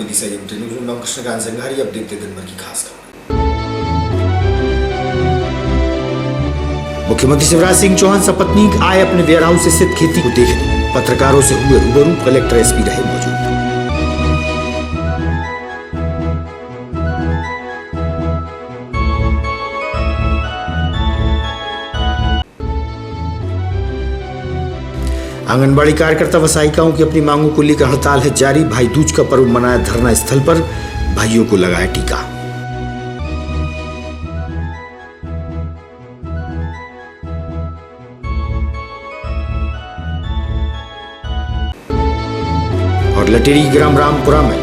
Vidisha limited news Krishnakant Sanghari. अब देखते दिन भर की खास खबर। मुख्यमंत्री शिवराज सिंह चौहान सपत्नीक आए अपने वेयर हाउस स्थित खेती को देखने। पत्रकारों से हुए रूबरू, कलेक्टर एसपी रहे मौजूद। आंगनबाड़ी कार्यकर्ता व सहायिकाओं की अपनी मांगों को लेकर हड़ताल है जारी। भाई दूज का पर्व मनाया धरना स्थल पर, भाइयों को लगाया टीका। और लटेरी ग्राम रामपुरा में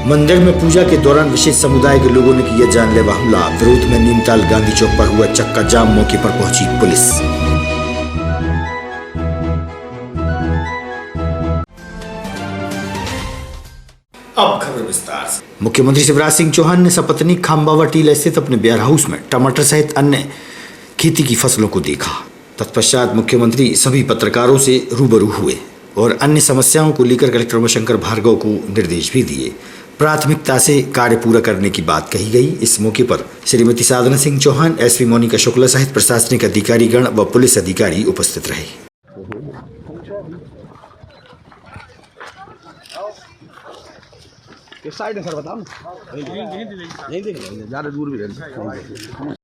मंदिर में पूजा के दौरान विशेष समुदाय के लोगों ने किया जानलेवा हमला। विरोध में नीमताल गांधी चौक पर हुआ चक्का जाम, मौके पर पहुंची पुलिस। अब खबर विस्तार से। मुख्यमंत्री शिवराज सिंह चौहान ने सपत्नी खांबावा टीला स्थित अपने वेयर हाउस में टमाटर सहित अन्य खेती की फसलों को देखा। तत्पश्चात मुख्यमंत्री सभी पत्रकारों से रूबरू हुए और अन्य समस्याओं को लेकर कलेक्टर उमाशंकर भार्गव को निर्देश भी दिए। प्राथमिकता से कार्य पूरा करने की बात कही गई। इस मौके पर श्रीमती साधना सिंह चौहान, एसपी मोनिका शुक्ला सहित प्रशासनिक अधिकारीगण व पुलिस अधिकारी उपस्थित रहे। किस साइड है सर बताओ ना। नहीं देख ज़्यादा दूर भी रहना।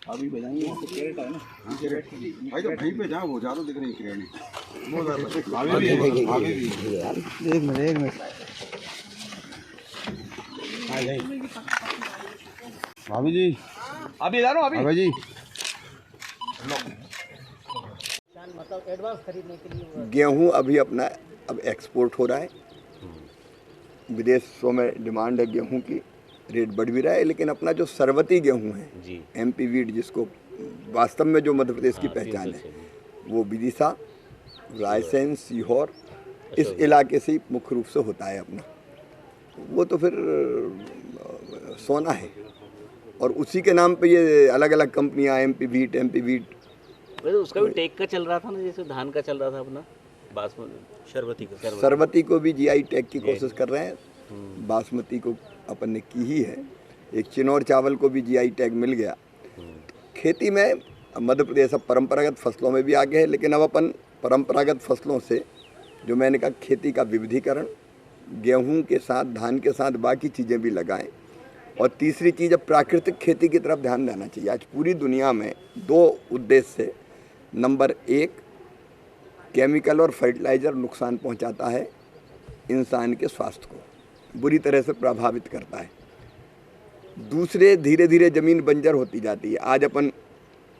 अभी भेजाएंगे कैरेट है ना। भाई तो भाई पे जाओ, वो ज़्यादा दिख रही है। एक मिनट भाभी जी, अभी जा रहा हूँ अभी। भाई जी मतलब एडवांस खरीदने के लिए गेहूं अभी अपना अब एक्सपोर्ट हो रहा है। विदेशों में डिमांड है गेहूं की, रेट बढ़ भी रहा है। लेकिन अपना जो सरवती गेहूं है एमपी वीट, जिसको वास्तव में जो मध्य प्रदेश की पहचान है, वो विदिशा, रायसेन, सीहोर इस इलाके से ही मुख्य रूप से होता है अपना। वो तो फिर सोना है और उसी के नाम पे ये अलग अलग कंपनियां एमपी वीट वैसे उसका भी टैग का चल रहा था ना, जैसे धान का चल रहा था अपना बासमती सरवती को भी जीआई टैग की कोशिश कर रहे हैं। बासमती को अपन ने की ही है। एक चिनौर चावल को भी जीआई टैग मिल गया। खेती में मध्य प्रदेश अब परंपरागत फसलों में भी आगे है, लेकिन अब अपन परंपरागत फसलों से जो मैंने कहा खेती का विविधीकरण, गेहूं के साथ धान के साथ बाकी चीज़ें भी लगाएं। और तीसरी चीज़, अब प्राकृतिक खेती की तरफ ध्यान देना चाहिए। आज पूरी दुनिया में दो उद्देश्य से, नंबर 1 केमिकल और फर्टिलाइज़र नुकसान पहुंचाता है, इंसान के स्वास्थ्य को बुरी तरह से प्रभावित करता है। दूसरे, धीरे धीरे ज़मीन बंजर होती जाती है। आज अपन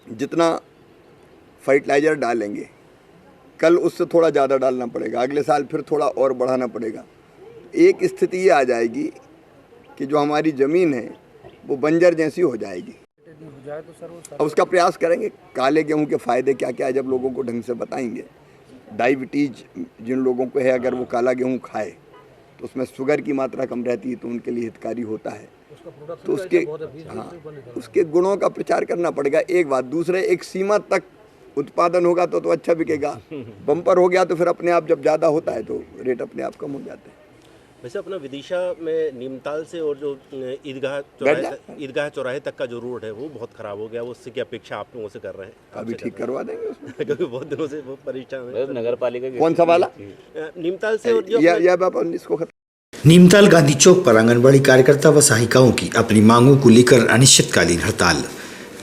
जितना फर्टिलाइज़र डालेंगे, कल उससे थोड़ा ज़्यादा डालना पड़ेगा, अगले साल फिर थोड़ा और बढ़ाना पड़ेगा। एक स्थिति ये आ जाएगी कि जो हमारी ज़मीन है वो बंजर जैसी हो जाएगी। अब उसका प्रयास करेंगे। काले गेहूं के फ़ायदे क्या क्या है जब लोगों को ढंग से बताएंगे। डायबिटीज़ जिन लोगों को है, अगर वो काला गेहूं खाए तो उसमें शुगर की मात्रा कम रहती है, तो उनके लिए हितकारी होता है। तो उसके गुणों का प्रचार करना पड़ेगा, एक बात। दूसरे, एक सीमा तक उत्पादन होगा तो अच्छा बिकेगा। बम्पर हो गया तो फिर अपने आप जब ज़्यादा होता है तो रेट अपने आप कम हो जाते हैं। वैसे अपना विदिशा में नीमताल से और जो ईदगाह चौराहे तक का जो रोड है वो बहुत खराब हो गया। वो उससे क्या अपेक्षा आप लोगों से कर रहे हैं? अभी ठीक करवा देंगे उसमें। क्योंकि बहुत दिनों से वो परेशान है। नगर पालिका कौन सा वाला? नीमताल से और इसको नीमताल गांधी चौक पर आंगनबाड़ी कार्यकर्ता व सहायिकाओं की अपनी मांगों को लेकर अनिश्चितकालीन हड़ताल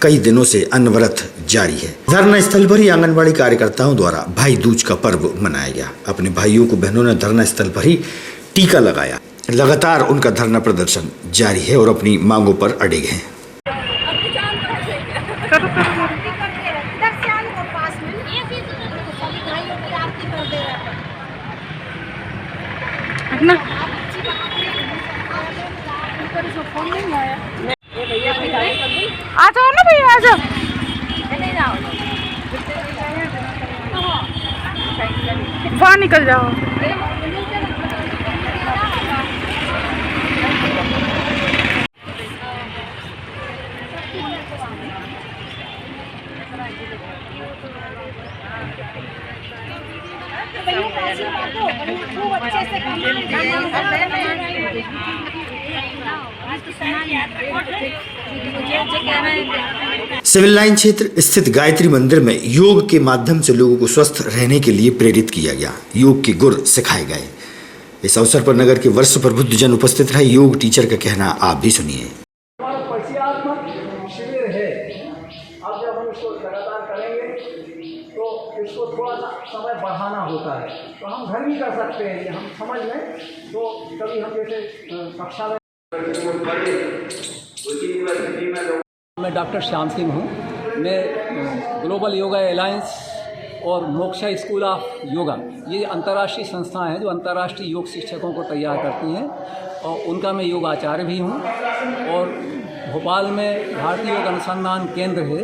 कई दिनों से अनवरत जारी है। धरना स्थल पर ही आंगनबाड़ी कार्यकर्ताओं द्वारा भाई दूज का पर्व मनाया गया। अपने भाइयों को बहनों ने धरना स्थल पर ही टीका लगाया। लगातार उनका धरना प्रदर्शन जारी है और अपनी मांगों पर अड़े हैं। आ जाओ ना भैया, आ जाओ। वहाँ निकल जाओ। सिविल लाइन क्षेत्र स्थित गायत्री मंदिर में योग के माध्यम से लोगों को स्वस्थ रहने के लिए प्रेरित किया गया। योग के गुर सिखाए गए। इस अवसर पर नगर के वर्ष प्रबुद्ध जन उपस्थित रहे। योग टीचर का कहना आप भी सुनिए। परिचयात्मक शिविर है। अब जब हम इसको लगातार करेंगे तो इसको थोड़ा सा समय बढ़ाना होता है, तो हम घर भी कर सकते हैं। ये हम समझ लें तो कभी हम जैसे कक्षा में। मैं डॉक्टर श्याम सिंह हूँ। मैं ग्लोबल योगा अलायंस और मोक्षा स्कूल ऑफ योगा, ये अंतर्राष्ट्रीय संस्थाएं हैं जो अंतर्राष्ट्रीय योग शिक्षकों को तैयार करती हैं, और उनका मैं योग आचार्य भी हूँ। और भोपाल में भारतीय योग अनुसंधान केंद्र है,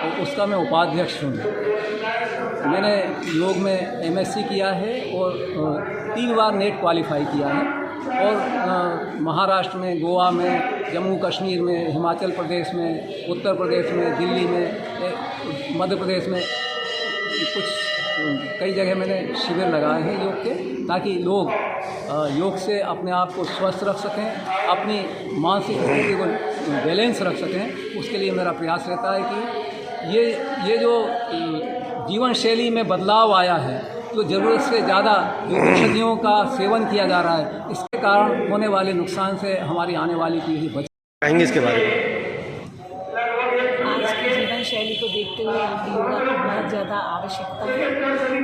तो उसका मैं उपाध्यक्ष हूँ। मैंने योग में एमएससी किया है और 3 बार नेट क्वालिफाई किया है। और महाराष्ट्र में, गोवा में, जम्मू कश्मीर में, हिमाचल प्रदेश में, उत्तर प्रदेश में, दिल्ली में, मध्य प्रदेश में कुछ कई जगह मैंने शिविर लगाए हैं योग के, ताकि लोग योग से अपने आप को स्वस्थ रख सकें, अपनी मानसिक स्थिति को बैलेंस रख सकें। उसके लिए मेरा प्रयास रहता है कि ये जो जीवन शैली में बदलाव आया है, जो ज़रूरत से ज़्यादा औषधियों का सेवन किया जा रहा है, इसके कारण होने वाले नुकसान से हमारी आने वाली पीढ़ी बच कहेंगे इसके बारे में। आज की जीवन शैली को देखते हुए योगा की बहुत ज़्यादा आवश्यकता है,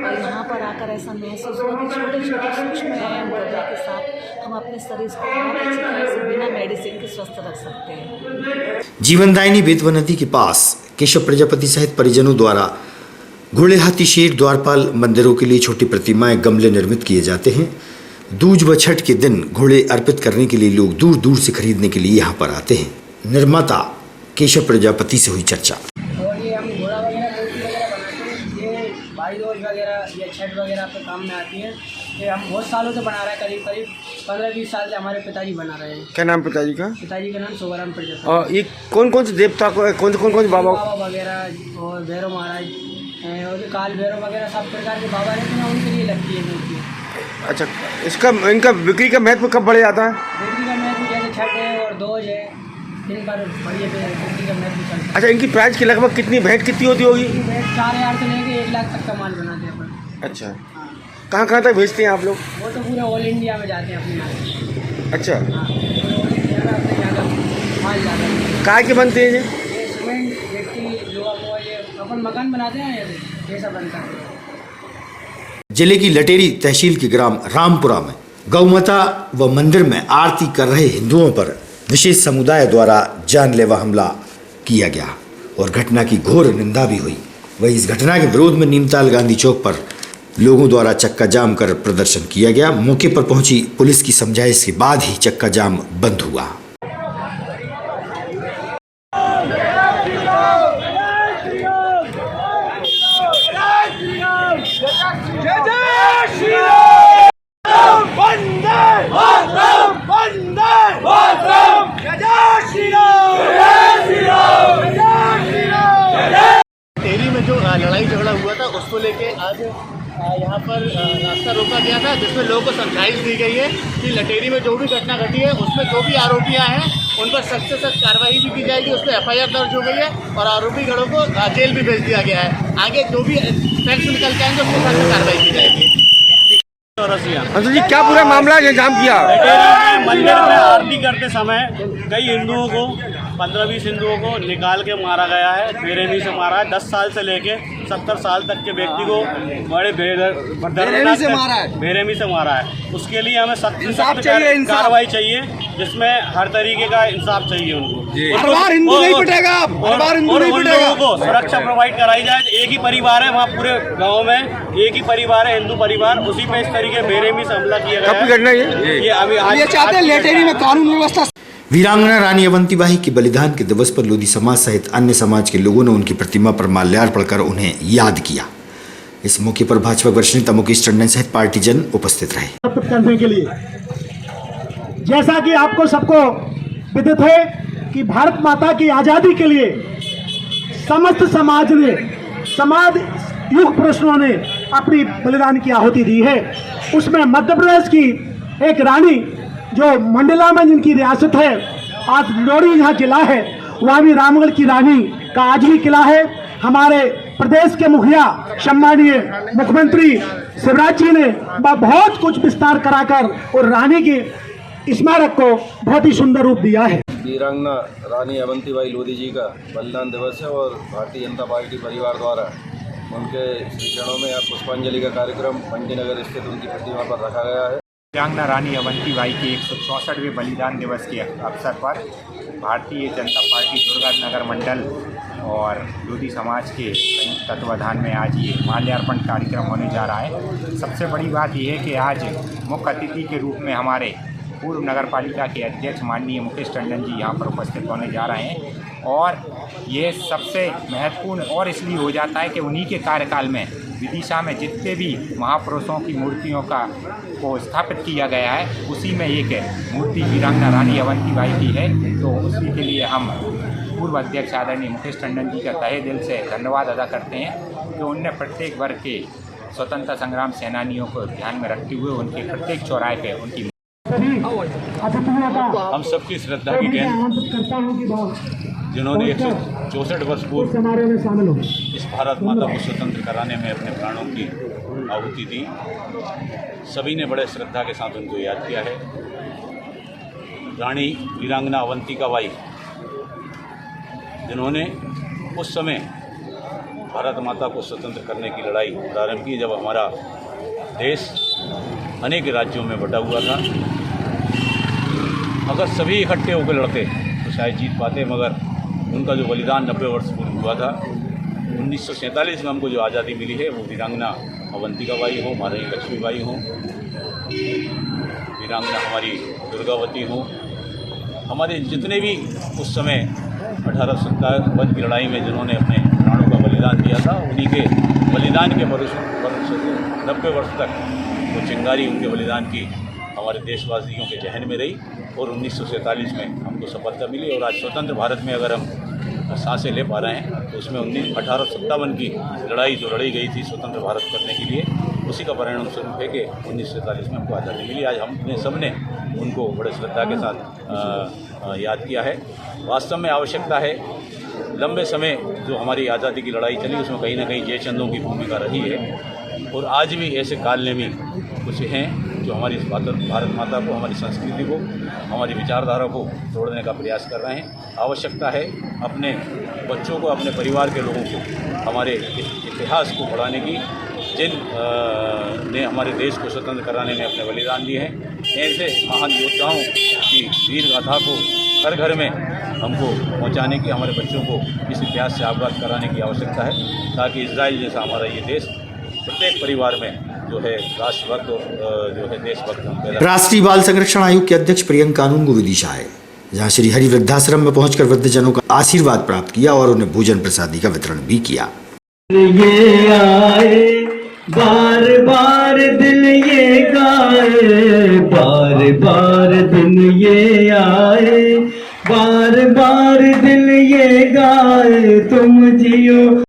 और यहाँ पर आकर ऐसा महसूस हुआ कि छोटे छोटे सूक्ष्म व्यायाम करने के साथ हम अपने शरीर को बहुत अच्छी तरह से बिना मेडिसिन के स्वस्थ रख सकते हैं। जीवनदायिनी बेतवा नदी के पास केशव प्रजापति सहित परिजनों द्वारा घोड़े, हाथी, शेर, द्वारपाल मंदिरों के लिए छोटी प्रतिमाएं, गमले निर्मित किए जाते हैं। दूज व छठ के दिन घोड़े अर्पित करने के लिए लोग दूर दूर से खरीदने के लिए यहाँ पर आते हैं। निर्माता केशव प्रजापति से हुई चर्चा। और ये हम घोड़ा वगैरह, मूर्ति वगैरह बनाते हैं, ये भाई दूज वगैरह या छठ वगैरह पे काम में आती है। ये हम बहुत सालों से बना रहे हैं, करीब करीब 15-20 साल से हमारे पिताजी बना रहे हैं। क्या नाम पिताजी का? पिताजी का नाम शोभाराम प्रजापति। और ये कौन कौन से देवता को, कौन से बाबा वगैरह और भैरव महाराज और काल भैरव वगैरह सब प्रकार के बाबा रहते हैं, उनके लिए लगती है मूर्ति। अच्छा, इसका इनका बिक्री का महत्व कब बढ़ जाता है? बिक्री का महत्व जैसे छठ है और दोज है, इन पर बढ़िया बिक्री का महत्व चलता है। अच्छा, इनकी प्राइस की लगभग कितनी भेंट कितनी होती होगी? 4,000 से लेके 1 लाख तक का माल बनाते हैं अपन। अच्छा, कहाँ तक भेजते हैं आप लोग? वो तो पूरे ऑल इंडिया में जाते हैं अपने यहाँ। अच्छा, ऑल इंडिया में अपने ज़्यादा माल जाता है। काय के बनते हैं ये? सीमेंट, गिट्टी, लोहा, ये अपन मकान बनाते हैं, ये सब बनता है। जिले की लटेरी तहसील के ग्राम रामपुरा में गौमाता व मंदिर में आरती कर रहे हिंदुओं पर विशेष समुदाय द्वारा जानलेवा हमला किया गया और घटना की घोर निंदा भी हुई। वहीं इस घटना के विरोध में नीमताल गांधी चौक पर लोगों द्वारा चक्का जाम कर प्रदर्शन किया गया। मौके पर पहुंची पुलिस की समझाइश के बाद ही चक्का जाम बंद हुआ। टेरी में जो लड़ाई झगड़ा हुआ था उसको लेके आज यहाँ पर रास्ता रोका गया था, जिसमें लोगों को समझाइश दी गई है कि लटेरी में जो भी घटना घटी है उसमें जो भी आरोपियाँ हैं उन पर सख्त से सख्त कार्रवाई भी की जाएगी। उस पर FIR दर्ज हो गई है और आरोपीगणों को जेल भी भेज दिया गया है। आगे जो भी फैक्ट निकल के आएंगे उसके साथ कार्रवाई की जाएगी। अंशु जी, क्या पूरा मामला है जाम किया? मंदिर में आरती करते समय कई हिंदुओं को 15-20 हिंदुओं को निकाल के मारा गया है, बेरहमी से मारा है। 10 साल से लेके 70 साल तक के व्यक्ति को बड़े बेरहमी से मारा है। उसके लिए हमें सख्त से सख्त कार्रवाई चाहिए, जिसमें हर तरीके का इंसाफ चाहिए उनको। हर बार हिंदू नहीं पिटेगा, हर बार हिंदू नहीं पिटेगा। लोगों को सुरक्षा प्रोवाइड कराई जाए। एक ही परिवार है वहाँ पूरे गाँव में, एक ही परिवार है, हिंदू परिवार, उसी पे इस तरीके बेरहमी से हमला किया गया है। ये अभी आज चाहते हैं लटेरी में कानून व्यवस्था। वीरांगना रानी अवंतीबाई के बलिदान के दिवस पर लोधी समाज सहित अन्य समाज के लोगों ने उनकी प्रतिमा पर माल्यार्पण कर उन्हें याद किया। इस मौके पर भाजपा वरिष्ठ नेता मुकेश टंडन सहित पार्टीजन उपस्थित रहे। करने के लिए, जैसा कि आपको सबको विदित है कि भारत माता की आज़ादी के लिए समस्त समाज ने, समाज युग पुरुषों ने अपनी बलिदान की आहुति दी है। उसमें मध्य प्रदेश की एक रानी जो मंडला में जिनकी रियासत है, आज लोड़ी यहाँ किला है, वहाँ भी रामगढ़ की रानी का आज भी किला है। हमारे प्रदेश के मुखिया सम्मानीय मुख्यमंत्री शिवराज जी ने बहुत कुछ विस्तार कराकर और रानी के स्मारक को बहुत ही सुंदर रूप दिया है। वीरांगना रानी अवंतीबाई लोधी जी का बलिदान दिवस है और भारतीय जनता पार्टी परिवार द्वारा उनके चरणों में पुष्पांजलि का कार्यक्रम पंचनगर स्थित उनकी प्रतिमा पर रखा गया है। वीरांगना रानी अवंतीबाई के 164वें बलिदान दिवस के अवसर पर भारतीय जनता पार्टी दुर्गानगर मंडल और लोधी समाज के संयुक्त तत्वाधान में आज ये माल्यार्पण कार्यक्रम होने जा रहा है। सबसे बड़ी बात यह है कि आज मुख्य अतिथि के रूप में हमारे पूर्व नगर पालिका के अध्यक्ष माननीय मुकेश टंडन जी यहाँ पर उपस्थित होने जा रहे हैं और ये सबसे महत्वपूर्ण और इसलिए हो जाता है कि उन्हीं के कार्यकाल में विदिशा में जितने भी महापुरुषों की मूर्तियों को स्थापित किया गया है उसी में एक मूर्ति वीरांगना रानी अवंतीबाई की है। तो उसी के लिए हम पूर्व अध्यक्ष आदरणीय मुकेश टंडन जी का तहे दिल से धन्यवाद अदा करते हैं कि उनने प्रत्येक वर्ग के स्वतंत्रता संग्राम सेनानियों को ध्यान में रखते हुए उनके प्रत्येक चौराहे पे उनकी हम सबकी श्रद्धा की केंद्र जिन्होंने 164 वर्ष पूर्व इस भारत माता को स्वतंत्र कराने में अपने प्राणों की आहुति दी, सभी ने बड़े श्रद्धा के साथ उनको याद किया है। रानी वीरांगना अवंतिकाबाई जिन्होंने उस समय भारत माता को स्वतंत्र करने की लड़ाई प्रारंभ की जब हमारा देश अनेक राज्यों में बटा हुआ था। अगर सभी इकट्ठे होकर लड़ते तो शायद जीत पाते, मगर उनका जो बलिदान 90 वर्ष पूर्व हुआ था 1947 में हमको जो आज़ादी मिली है वो वीरांगना अवंतिकाबाई हो, महारानी लक्ष्मीबाई हो, वीरांगना हमारी दुर्गावती हो, हमारे जितने भी उस समय 1857 की लड़ाई में जिन्होंने अपने प्राणों का बलिदान दिया था उन्हीं के बलिदान के भरोसे 90 वर्ष तक वो चिंगारी उनके बलिदान की हमारे देशवासियों के जहन में रही और 1947 में हमको सफलता मिली। और आज स्वतंत्र भारत में अगर हम सांसें ले पा रहे हैं तो उसमें 1857 की लड़ाई जो लड़ी गई थी स्वतंत्र भारत करने के लिए, उसी का परिणाम स्वरूप है कि 1947 में हमको आज़ादी मिली। आज हमने सबने उनको बड़े श्रद्धा के साथ याद किया है। वास्तव में आवश्यकता है, लंबे समय जो हमारी आज़ादी की लड़ाई चली उसमें कहीं ना कहीं जयचंदों की भूमिका रही है और आज भी ऐसे कालनेमी कुछ हैं जो हमारी भारत माता को, हमारी संस्कृति को, हमारी विचारधारा को तोड़ने का प्रयास कर रहे हैं। आवश्यकता है अपने बच्चों को, अपने परिवार के लोगों को हमारे इतिहास को पढ़ाने की, जिन ने हमारे देश को स्वतंत्र कराने में अपने बलिदान दिए हैं, ऐसे महान योद्धाओं की वीर गाथा को घर घर में हमको पहुंचाने की, हमारे बच्चों को इस इतिहास से अवगत कराने की आवश्यकता है, ताकि इजराइल जैसा हमारा ये देश प्रत्येक परिवार में जो है राष्ट्रभक्त और जो है देशभक्त। राष्ट्रीय बाल संरक्षण आयोग के अध्यक्ष प्रियंका कानून विदिशा आए, जहां श्री हरि वृद्धाश्रम में पहुंचकर वृद्धजनों का आशीर्वाद प्राप्त किया और उन्हें भोजन प्रसादी का वितरण भी किया। ये आए बार बार दिन ये गाए, बार बार दिन ये आए, बार बार दिन ये गाए, तुम जियो।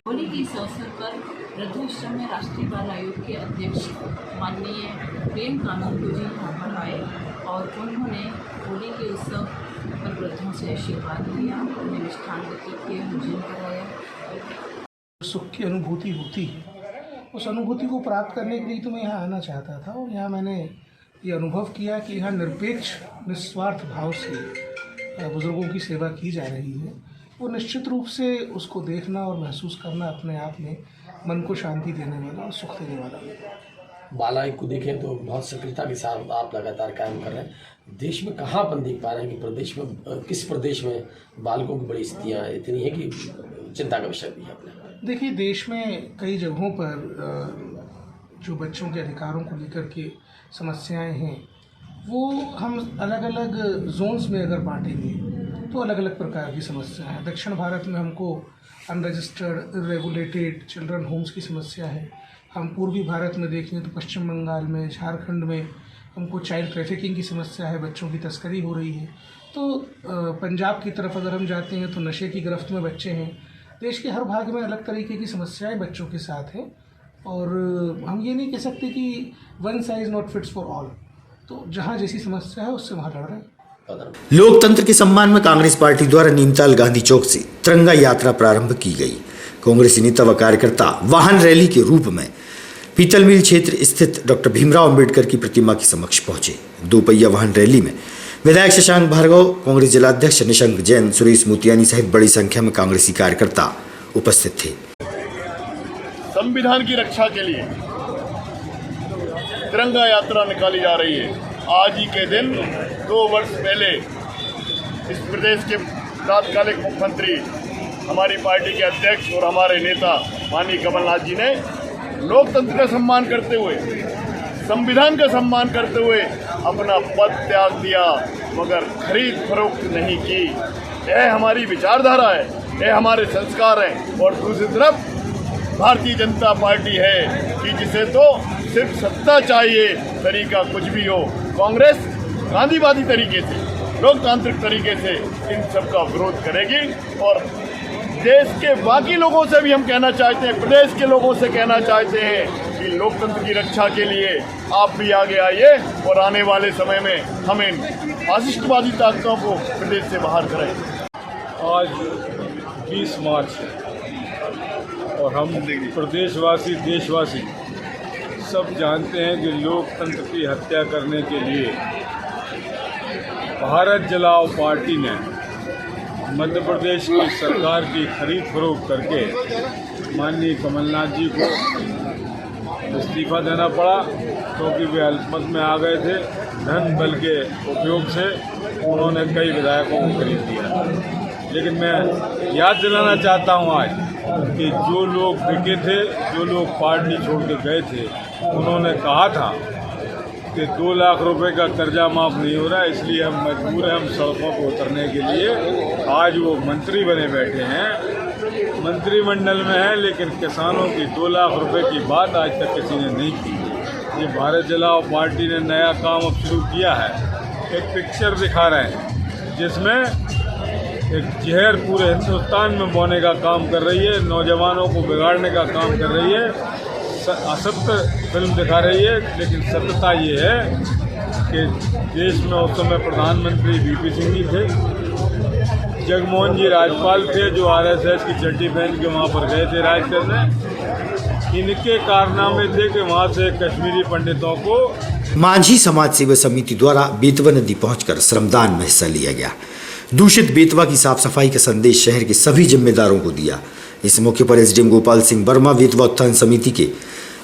होली के इस अवसर पर वृद्धाश्रम में राष्ट्रीय बाल आयोग के अध्यक्ष माननीय प्रियंका कानून जी यहाँ पर आए और उन्होंने होली के उत्सव पर वृद्धों से आशीर्वाद लिया, उन्हें मिष्ठान वितरित किए, भोजन कराया। सुख की अनुभूति होती है, उस अनुभूति को प्राप्त करने के लिए तो मैं यहाँ आना चाहता था और यहाँ मैंने ये अनुभव किया कि यहाँ निरपेक्ष निस्वार्थ भाव से बुज़ुर्गों की सेवा की जा रही है। वो निश्चित रूप से उसको देखना और महसूस करना अपने आप में मन को शांति देने वाला और सुख देने वाला है। बाल आयोग को देखें तो बहुत सक्रियता के साथ आप लगातार कायम कर रहे हैं। देश में कहाँ अपन देख पा रहे हैं कि प्रदेश में, किस प्रदेश में बालकों की बड़ी स्थितियाँ इतनी है कि चिंता का विषय भी है अपने? देखिए, देश में कई जगहों पर जो बच्चों के अधिकारों को लेकर के समस्याएं हैं वो हम अलग अलग जोन्स में अगर बांटेंगे तो अलग अलग प्रकार की समस्या है। दक्षिण भारत में हमको अनरजिस्टर्ड इरेगुलेटेड चिल्ड्रन होम्स की समस्या है। हम पूर्वी भारत में देखें तो पश्चिम बंगाल में, झारखंड में हमको चाइल्ड ट्रैफिकिंग की समस्या है, बच्चों की तस्करी हो रही है। तो पंजाब की तरफ अगर हम जाते हैं तो नशे की गिरफ्त में बच्चे हैं। देश के हर भाग में अलग तरीके की समस्याएं बच्चों के साथ हैं और हम ये नहीं कह सकते कि one size not fits for all. तो जहाँ जैसी समस्या है उससे वहाँ लड़ रहे हैं। लोकतंत्र के सम्मान में कांग्रेस पार्टी द्वारा नीमताल गांधी चौक से तिरंगा यात्रा प्रारंभ की गई। कांग्रेसी नेता व कार्यकर्ता वाहन रैली के रूप में पीतल मिल क्षेत्र स्थित डॉक्टर भीमराव अंबेडकर की प्रतिमा के समक्ष पहुंचे। दोपहिया वाहन रैली में विधायक शशांक भार्गव, कांग्रेस जिलाध्यक्ष निशंक जैन, सुरेश मोतियानी सहित बड़ी संख्या में कांग्रेसी कार्यकर्ता उपस्थित थे। संविधान की रक्षा के लिए तिरंगा यात्रा निकाली जा रही है। आज ही के दिन 2 वर्ष पहले इस प्रदेश के तत्कालीन मुख्यमंत्री, हमारी पार्टी के अध्यक्ष और हमारे नेता माननीय कमलनाथ जी ने लोकतंत्र का सम्मान करते हुए, संविधान का सम्मान करते हुए अपना पद त्याग दिया, मगर खरीद फरोख्त नहीं की। यह हमारी विचारधारा है, यह हमारे संस्कार हैं। और दूसरी तरफ भारतीय जनता पार्टी है कि जिसे तो सिर्फ सत्ता चाहिए, तरीका कुछ भी हो। कांग्रेस गांधीवादी तरीके से, लोकतांत्रिक तरीके से इन सब का विरोध करेगी। और देश के बाकी लोगों से भी हम कहना चाहते हैं, प्रदेश के लोगों से कहना चाहते हैं कि लोकतंत्र की रक्षा के लिए आप भी आगे आइए और आने वाले समय में हम इन फासिस्टवादी ताकतों को प्रदेश से बाहर करें। आज 20 मार्च है और हम प्रदेशवासी, देशवासी सब जानते हैं कि लोकतंत्र की हत्या करने के लिए भारत जलाओ पार्टी ने मध्य प्रदेश की सरकार की खरीद फरोख्त करके माननीय कमलनाथ जी को इस्तीफा देना पड़ा, क्योंकि वे अल्पमत में आ गए थे। धन बल के उपयोग से उन्होंने कई विधायकों को खरीद दिया। लेकिन मैं याद दिलाना चाहता हूं आज कि जो लोग बिके थे, जो लोग पार्टी छोड़ के गए थे, उन्होंने कहा था कि 2 लाख रुपए का कर्जा माफ़ नहीं हो रहा, इसलिए हम मजबूर हैं हम सड़कों पर उतरने के लिए। आज वो मंत्री बने बैठे हैं, मंत्रिमंडल में हैं, लेकिन किसानों की 2 लाख रुपए की बात आज तक किसी ने नहीं की। ये भारत जलाओ पार्टी ने नया काम अब शुरू किया है। एक पिक्चर दिखा रहे हैं जिसमें एक जहर पूरे हिंदुस्तान में बोने का काम कर रही है, नौजवानों को बिगाड़ने का काम कर रही है। असत्य फिल्म दिखा रही है, लेकिन सत्यता ये है कि देश में उस समय प्रधानमंत्री वीपी सिंह जी थे, जगमोहन जी राज्यपाल थे जो आरएसएस की चड्डी पहन के वहाँ पर गए थे राज करने। इनके कारनामे थे कि वहाँ से कश्मीरी पंडितों को मांझी समाज सेवा समिति द्वारा बेतवा नदी पहुंचकर श्रमदान में हिस्सा लिया गया। दूषित बेतवा की साफ सफाई का संदेश शहर के सभी जिम्मेदारों को दिया। इस मौके पर एसडीएम गोपाल सिंह वर्मा, बेतवा उत्थान समिति के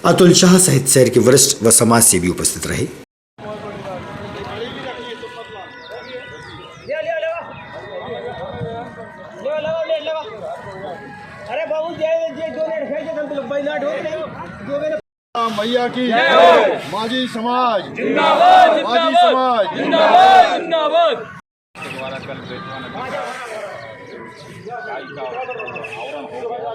अतुल शाह सहित शहर के वरिष्ठ व समाज सेवी उपस्थित रहे। मैया की मांझी समाज जिंदाबाद, मांझी समाज जिंदाबाद, जिंदाबाद। द्वारा कल बेतवा नदी का आवरण हो गया।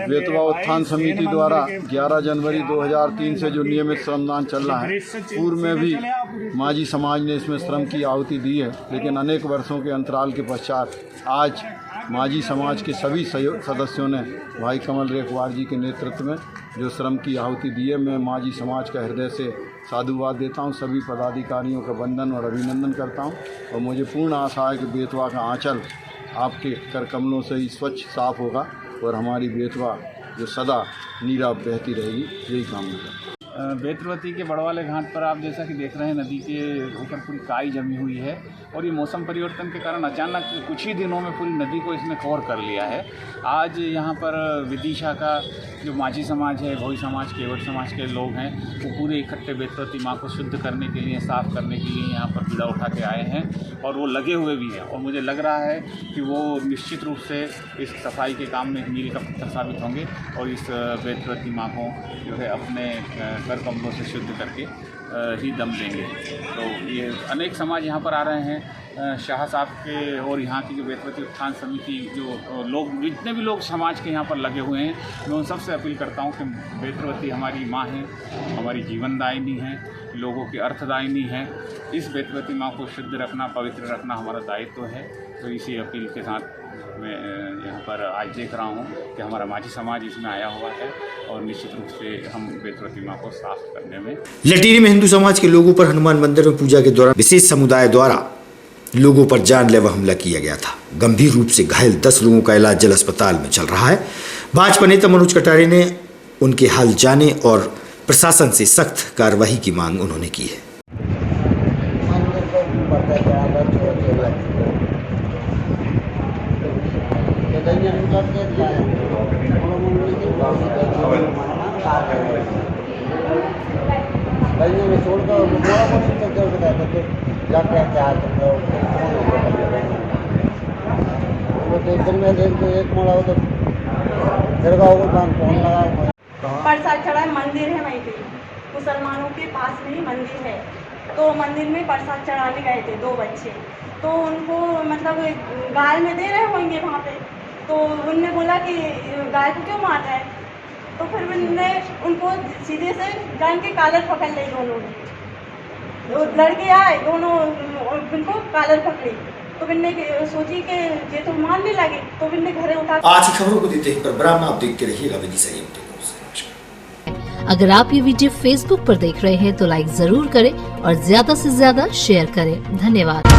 बेतवा उत्थान समिति द्वारा 11 जनवरी 2003 से जो नियमित श्रमदान चल रहा है, पूर्व में भी मांझी समाज ने इसमें श्रम की आहुति दी है, लेकिन अनेक वर्षों के अंतराल के पश्चात आज मांझी समाज के सभी सदस्यों ने भाई कमल रेखवार जी के नेतृत्व में जो श्रम की आहुति दी है, मैं मांझी समाज का हृदय से साधुवाद देता हूं। सभी पदाधिकारियों का वंदन और अभिनंदन करता हूं और मुझे पूर्ण आशा है कि बेतवा का आंचल आपके कर कमलों से ही स्वच्छ साफ होगा और हमारी बेतवा जो सदा नीरा बहती रहेगी, यही कामना है। बेतवती के बड़वाले घाट पर आप जैसा कि देख रहे हैं, नदी के ऊपर पूरी काई जमी हुई है और ये मौसम परिवर्तन के कारण अचानक कुछ ही दिनों में पूरी नदी को इसने कवर कर लिया है। आज यहाँ पर विदिशा का जो मांझी समाज है, भोई समाज, केवट समाज के लोग हैं, वो पूरे इकट्ठे बेतवती माँ को शुद्ध करने के लिए, साफ़ करने के लिए यहाँ पर बीड़ा उठा के आए हैं और वो लगे हुए भी हैं। और मुझे लग रहा है कि वो निश्चित रूप से इस सफाई के काम में मील का पत्थर साबित होंगे और इस बेतवती माँ को जो है अपने कर कमलों से शुद्ध करके ही दम देंगे। तो ये अनेक समाज यहाँ पर आ रहे हैं। शाह साहब के और यहाँ की जो बेतवती उत्थान समिति जो लोग, जितने भी लोग समाज के यहाँ पर लगे हुए हैं, मैं उन सबसे अपील करता हूँ कि बेतवती हमारी माँ है, हमारी जीवनदायिनी है, लोगों की अर्थदायिनी है। इस बेतवती माँ को शुद्ध रखना, पवित्र रखना हमारा दायित्व है। तो इसी अपील के साथ मैं यहाँ पर आज देख रहा हूँ कि हमारा माझी समाज इसमें आया हुआ है और निश्चित रूप से हम बेतवती माँ को साफ करने में। लटेरी में हिंदू समाज के लोगों पर हनुमान मंदिर में पूजा के दौरान विशेष समुदाय द्वारा लोगों पर जानलेवा हमला किया गया था। गंभीर रूप से घायल 10 लोगों का इलाज जिला अस्पताल में चल रहा है। भाजपा नेता मनोज कटारे ने उनके हाल जाने और प्रशासन से सख्त कार्रवाई की मांग उन्होंने की है। प्रसाद चढ़ा, मंदिर है वहीं पे, मुसलमानों के पास में ही मंदिर है। तो मंदिर में प्रसाद चढ़ाने गए थे 2 बच्चे, तो उनको मतलब गाय में दे रहे होंगे वहाँ पे। तो उनने बोला कि गाय को क्यों मार रहा है, तो फिर उनने उनको सीधे से गाय के कालर पकड़ ली। दोनों लड़के आए, दोनों उनको कालर पकड़ी, तो बिन्ने सोची कि ये तो मारने लगे, तो बिन्ने घरे उठा। आज की खबरों को देते हैं पर ब्राह्मण आप देखते रहिएगा विदिशा टीवी। अगर आप ये वीडियो फेसबुक पर देख रहे हैं तो लाइक जरूर करें और ज्यादा से ज्यादा शेयर करें। धन्यवाद।